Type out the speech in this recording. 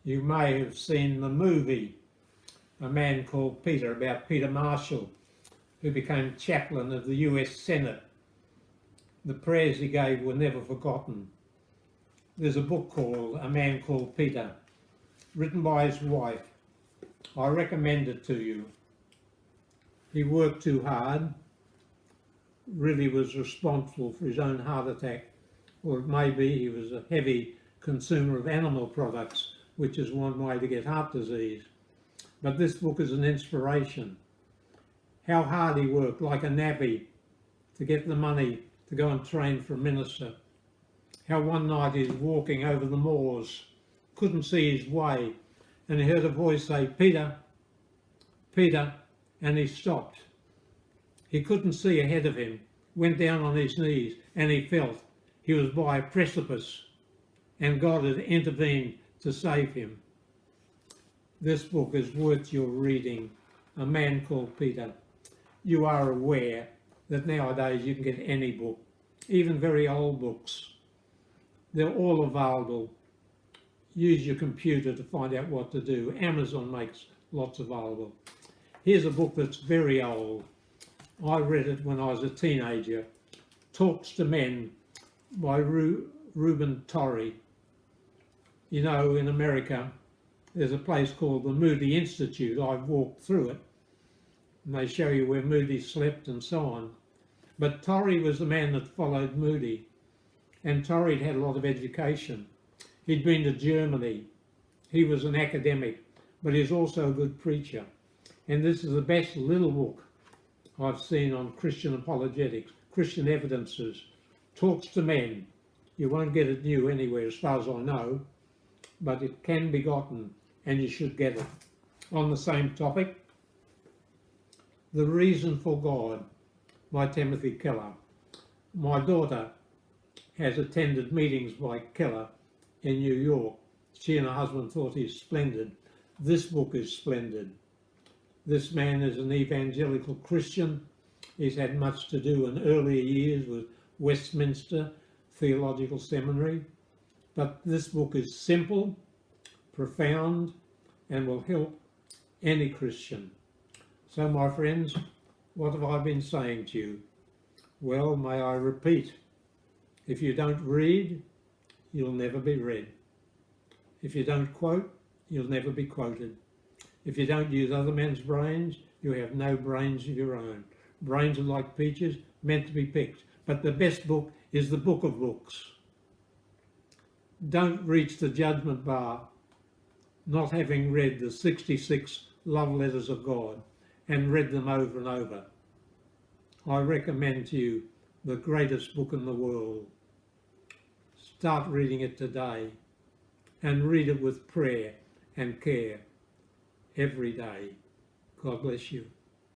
You may have seen the movie, A Man Called Peter, about Peter Marshall, who became chaplain of the US Senate. The prayers he gave were never forgotten. There's a book called A Man Called Peter, written by his wife. I recommend it to you. He worked too hard, really was responsible for his own heart attack, or maybe he was a heavy consumer of animal products, which is one way to get heart disease. But this book is an inspiration. How hard he worked, like a navvy, to get the money to go and train for a minister. How one night he was walking over the moors, couldn't see his way, and he heard a voice say, "Peter, Peter," and he stopped. He couldn't see ahead of him, went down on his knees, and he felt he was by a precipice, and God had intervened to save him. This book is worth your reading, A Man Called Peter. You are aware that nowadays you can get any book, even very old books. They're all available. Use your computer to find out what to do. Amazon makes lots available. Here's a book that's very old. I read it when I was a teenager. Talks to Men by Reuben Torrey. You know, in America, there's a place called the Moody Institute. I've walked through it, and they show you where Moody slept and so on. But Torrey was the man that followed Moody, and Torrey had a lot of education. He'd been to Germany. He was an academic, but he's also a good preacher. And this is the best little book I've seen on Christian apologetics, Christian evidences. Talks to Men. You won't get it new anywhere as far as I know, but it can be gotten, and you should get it. On the same topic, The Reason for God by Timothy Keller. My daughter has attended meetings by Keller in New York. She and her husband thought he's splendid. This book is splendid. This man is an evangelical Christian. He's had much to do in earlier years with Westminster Theological Seminary. But this book is simple, profound, and will help any Christian. So, my friends, what have I been saying to you? Well, may I repeat, if you don't read, you'll never be read. If you don't quote, you'll never be quoted. If you don't use other men's brains, you have no brains of your own. Brains are like peaches, meant to be picked. But the best book is the book of books. Don't reach the judgment bar not having read the 66 love letters of God and read them over and over. I recommend to you the greatest book in the world. Start reading it today and read it with prayer and care every day. God bless you.